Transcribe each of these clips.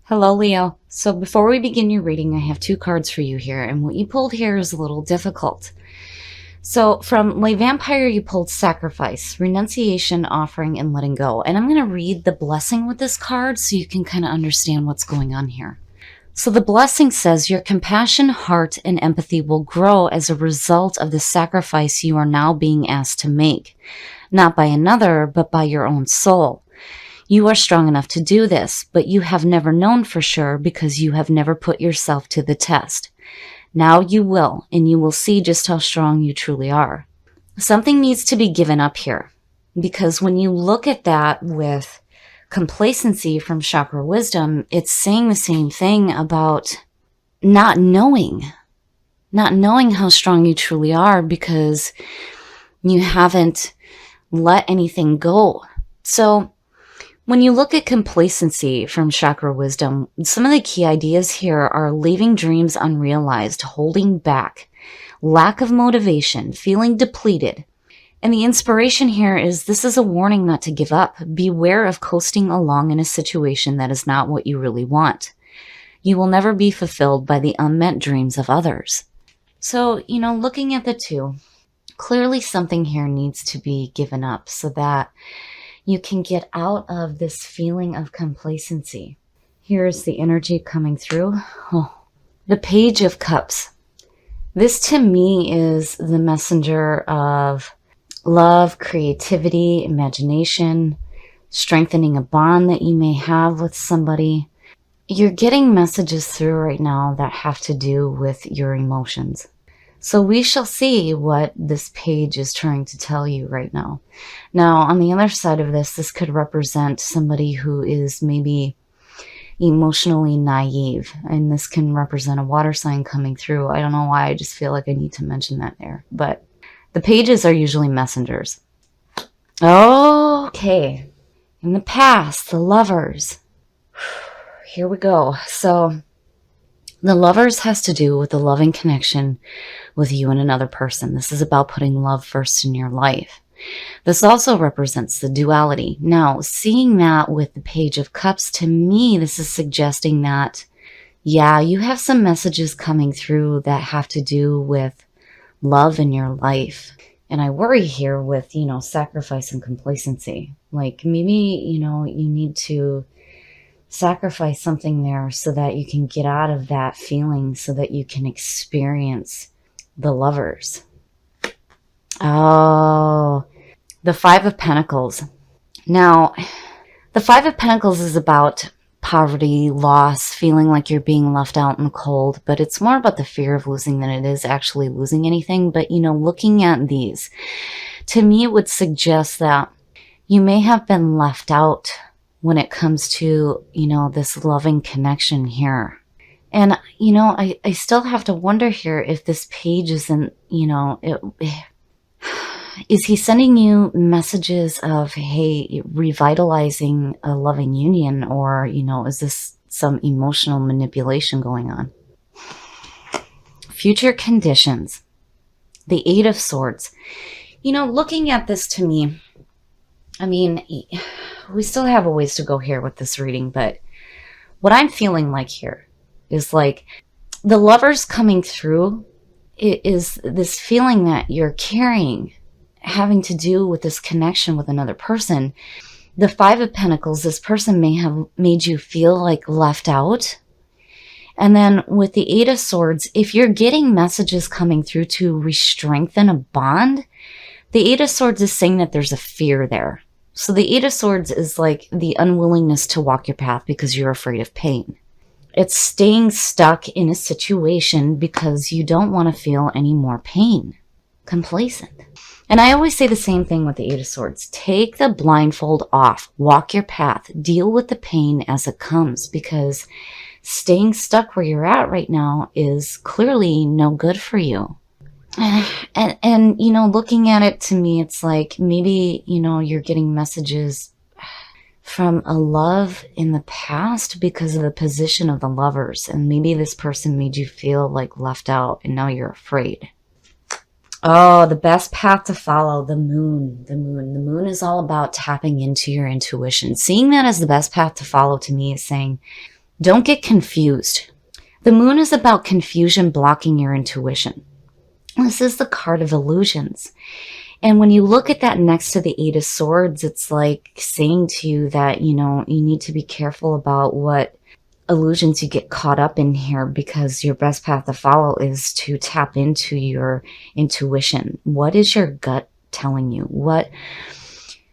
Hello, Leo. So before we begin your reading, I have two cards for you here, and what you pulled here is a little difficult. So from Lay Vampire, you pulled Sacrifice, Renunciation, Offering, and Letting Go. And I'm going to read the blessing with this card so you can kind of understand what's going on here. So the blessing says, your compassion, heart, and empathy will grow as a result of the sacrifice you are now being asked to make, not by another, but by your own soul. You are strong enough to do this, but you have never known for sure because you have never put yourself to the test. Now you will, and you will see just how strong you truly are. Something needs to be given up here, because when you look at that with complacency from Chakra Wisdom, it's saying the same thing about not knowing how strong you truly are because you haven't let anything go. So when you look at complacency from Chakra Wisdom, some of the key ideas here are leaving dreams unrealized, holding back, lack of motivation, feeling depleted. And the inspiration here is this is a warning not to give up. Beware of coasting along in a situation that is not what you really want. You will never be fulfilled by the unmet dreams of others. So, looking at the two, clearly something here needs to be given up so that you can get out of this feeling of complacency. Here's the energy coming through. The Page of Cups. This to me is the messenger of love, creativity, imagination, strengthening a bond that you may have with somebody. You're getting messages through right now that have to do with your emotions. So we shall see what this page is trying to tell you right now. Now, on the other side of this could represent somebody who is maybe emotionally naive, and this can represent a water sign coming through. I don't know why, I just feel like I need to mention that there. But the pages are usually messengers. Okay. In the past, the Lovers. Here we go. So the Lovers has to do with the loving connection with you and another person. This is about putting love first in your life. This also represents the duality. Now, seeing that with the Page of Cups, to me, this is suggesting that, yeah, you have some messages coming through that have to do with love in your life. And I worry here with, sacrifice and complacency. Like maybe, you need to sacrifice something there so that you can get out of that feeling so that you can experience the Lovers. Oh, the Five of Pentacles. Now, the Five of Pentacles is about poverty, loss, feeling like you're being left out in the cold, but it's more about the fear of losing than it is actually losing anything. But, looking at these, to me, it would suggest that you may have been left out when it comes to, this loving connection here. And, I still have to wonder here if this page isn't, is he sending you messages of, hey, revitalizing a loving union? Or, is this some emotional manipulation going on? Future conditions. The Eight of Swords. Looking at this to me, we still have a ways to go here with this reading, but what I'm feeling like here is like the Lovers coming through is this feeling that you're carrying, having to do with this connection with another person. The Five of Pentacles, this person may have made you feel like left out. And then with the Eight of Swords, if you're getting messages coming through to re-strengthen a bond, the Eight of Swords is saying that there's a fear there. So the Eight of Swords is like the unwillingness to walk your path because you're afraid of pain. It's staying stuck in a situation because you don't want to feel any more pain. Complacent. And I always say the same thing with the Eight of Swords. Take the blindfold off. Walk your path. Deal with the pain as it comes, because staying stuck where you're at right now is clearly no good for you. And looking at it, to me, it's like maybe, you're getting messages from a love in the past because of the position of the Lovers. And maybe this person made you feel like left out and now you're afraid. Oh, the best path to follow, the moon. The moon is all about tapping into your intuition. Seeing that as the best path to follow, to me, is saying Don't get confused. The moon is about confusion blocking your intuition. This is the card of illusions. And when you look at that next to the Eight of Swords, it's like saying to you that, you need to be careful about what illusions you get caught up in here, because your best path to follow is to tap into your intuition. What is your gut telling you?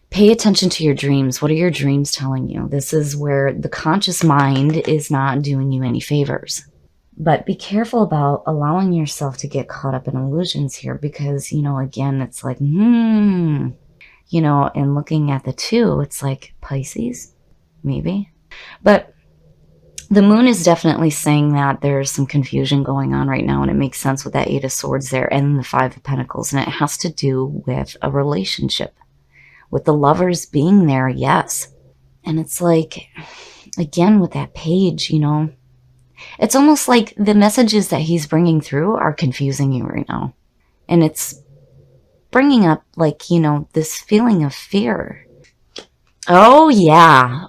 Pay attention to your dreams. What are your dreams telling you? This is where the conscious mind is not doing you any favors. But be careful about allowing yourself to get caught up in illusions here, because, again, it's like, and looking at the two, it's like Pisces, maybe. But the moon is definitely saying that there's some confusion going on right now, and it makes sense with that Eight of Swords there and the Five of Pentacles, and it has to do with a relationship, with the lovers being there, yes. And it's like, again, with that page, it's almost like the messages that he's bringing through are confusing you right now. And it's bringing up, like, this feeling of fear. Oh, yeah.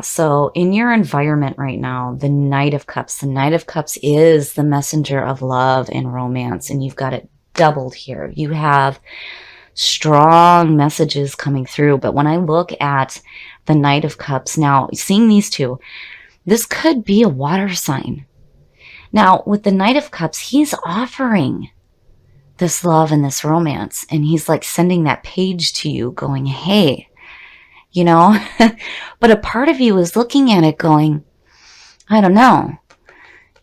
So in your environment right now, the Knight of Cups is the messenger of love and romance. And you've got it doubled here. You have strong messages coming through. But when I look at the Knight of Cups, now seeing these two, this could be a water sign. Now, with the Knight of Cups, he's offering this love and this romance, and he's like sending that page to you going, hey, but a part of you is looking at it going, I don't know.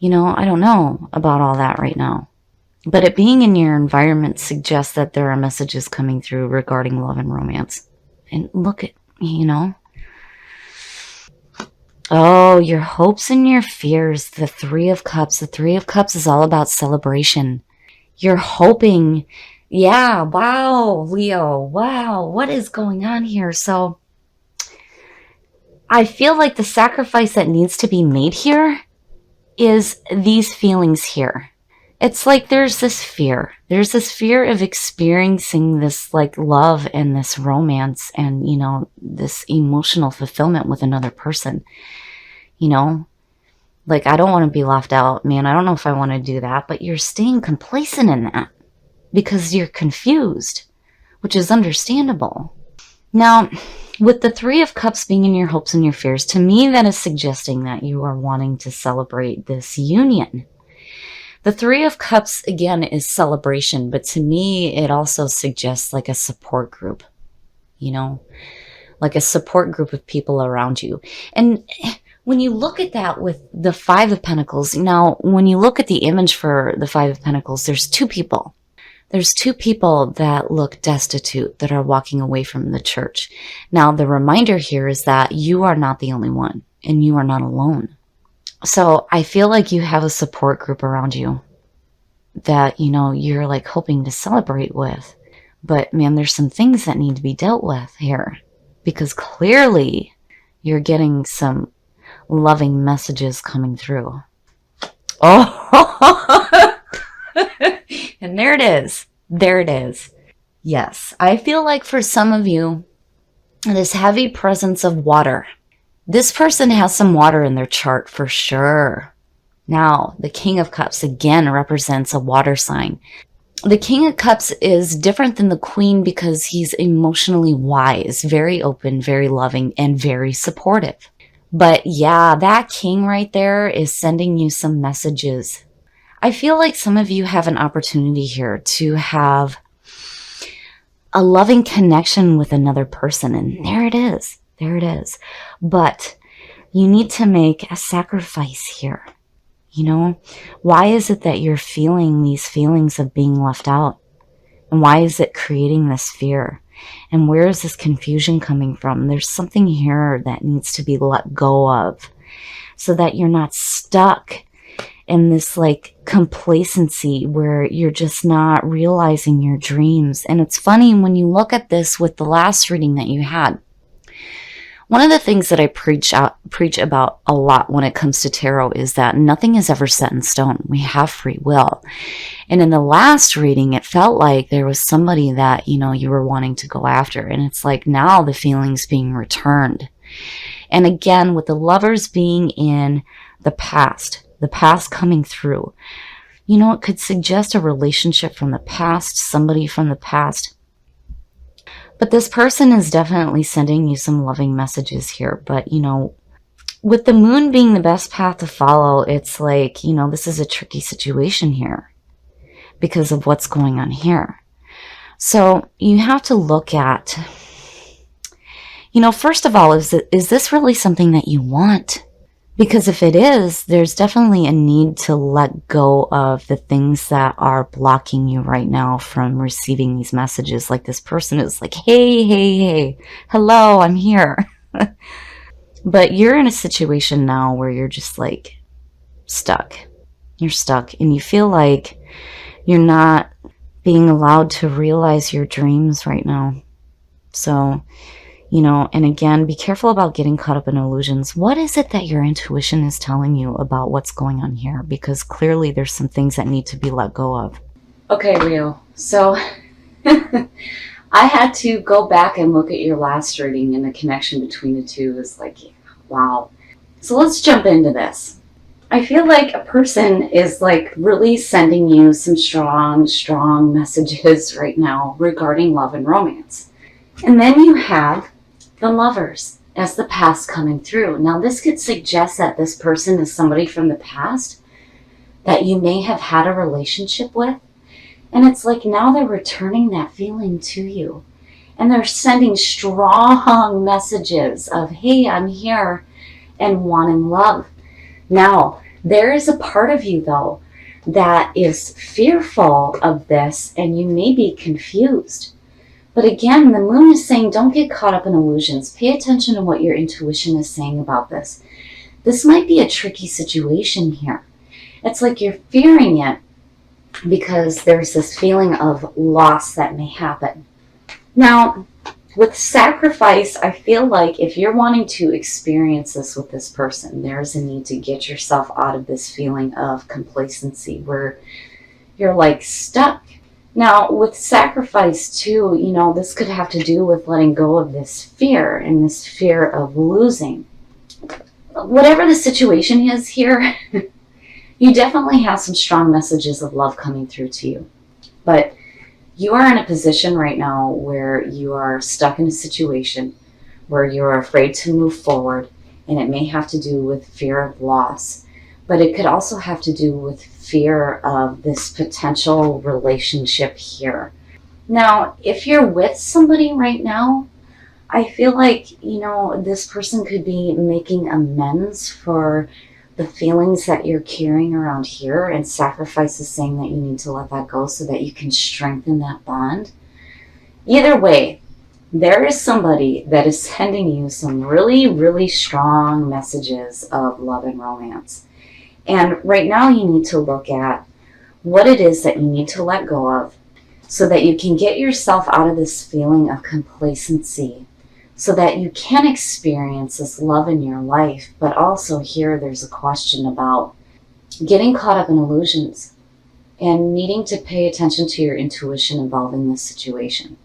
I don't know about all that right now. But it being in your environment suggests that there are messages coming through regarding love and romance. And look at, oh, your hopes and your fears, the Three of Cups. The Three of Cups is all about celebration. You're hoping, yeah, wow, Leo, wow, what is going on here? So I feel like the sacrifice that needs to be made here is these feelings here. It's like there's this fear. There's this fear of experiencing this like love and this romance and, this emotional fulfillment with another person. Like, I don't want to be left out, man. I don't know if I want to do that, but you're staying complacent in that because you're confused, which is understandable. Now, with the Three of Cups being in your hopes and your fears, to me, that is suggesting that you are wanting to celebrate this union. The Three of Cups, again, is celebration, but to me, it also suggests like a support group, like a support group of people around you. And when you look at that with the Five of Pentacles, now, when you look at the image for the Five of Pentacles, there's two people. There's two people that look destitute, that are walking away from the church. Now, the reminder here is that you are not the only one, and you are not alone. So I feel like you have a support group around you that, you're like hoping to celebrate with. But man, there's some things that need to be dealt with here, because clearly you're getting some loving messages coming through. Oh, and there it is. There it is. Yes, I feel like for some of you, this heavy presence of water. This person has some water in their chart for sure. Now, the King of Cups again represents a water sign. The King of Cups is different than the Queen because he's emotionally wise, very open, very loving, and very supportive. But yeah, that King right there is sending you some messages. I feel like some of you have an opportunity here to have a loving connection with another person. And there it is. There it is. But you need to make a sacrifice here. Why is it that you're feeling these feelings of being left out? And why is it creating this fear? And where is this confusion coming from? There's something here that needs to be let go of so that you're not stuck in this like complacency where you're just not realizing your dreams. And it's funny when you look at this with the last reading that you had. One of the things that I preach about a lot when it comes to tarot is that nothing is ever set in stone. We have free will. And in the last reading, it felt like there was somebody that, you were wanting to go after. And it's like now the feeling's being returned. And again, with the Lovers being in the past coming through, it could suggest a relationship from the past, somebody from the past. But this person is definitely sending you some loving messages here. But, with the Moon being the best path to follow, it's like, this is a tricky situation here because of what's going on here. So you have to look at, first of all, is this really something that you want? Because if it is, there's definitely a need to let go of the things that are blocking you right now from receiving these messages. Like this person is like, hey, hello, I'm here. But you're in a situation now where you're just like stuck. You're stuck and you feel like you're not being allowed to realize your dreams right now. So, and again, be careful about getting caught up in illusions. What is it that your intuition is telling you about what's going on here? Because clearly there's some things that need to be let go of. Okay, Leo. So I had to go back and look at your last reading, and the connection between the two is like, wow. So let's jump into this. I feel like a person is like really sending you some strong messages right now regarding love and romance. And then you have the Lovers as the past coming through. Now this could suggest that this person is somebody from the past that you may have had a relationship with. And it's like now they're returning that feeling to you. And they're sending strong messages of, hey, I'm here and wanting love. Now, there is a part of you, though, that is fearful of this, and you may be confused. But again, the Moon is saying, don't get caught up in illusions. Pay attention to what your intuition is saying about this. This might be a tricky situation here. It's like you're fearing it because there's this feeling of loss that may happen. Now, with sacrifice, I feel like if you're wanting to experience this with this person, there's a need to get yourself out of this feeling of complacency where you're like stuck. Now, with sacrifice too, this could have to do with letting go of this fear and this fear of losing. Whatever the situation is here, you definitely have some strong messages of love coming through to you. But you are in a position right now where you are stuck in a situation where you're afraid to move forward, and it may have to do with fear of loss. But it could also have to do with fear of this potential relationship here. Now, if you're with somebody right now, I feel like, this person could be making amends for the feelings that you're carrying around here, and sacrifice is saying that you need to let that go so that you can strengthen that bond. Either way, there is somebody that is sending you some really strong messages of love and romance. And right now you need to look at what it is that you need to let go of so that you can get yourself out of this feeling of complacency, so that you can experience this love in your life. But also here there's a question about getting caught up in illusions and needing to pay attention to your intuition involving this situation.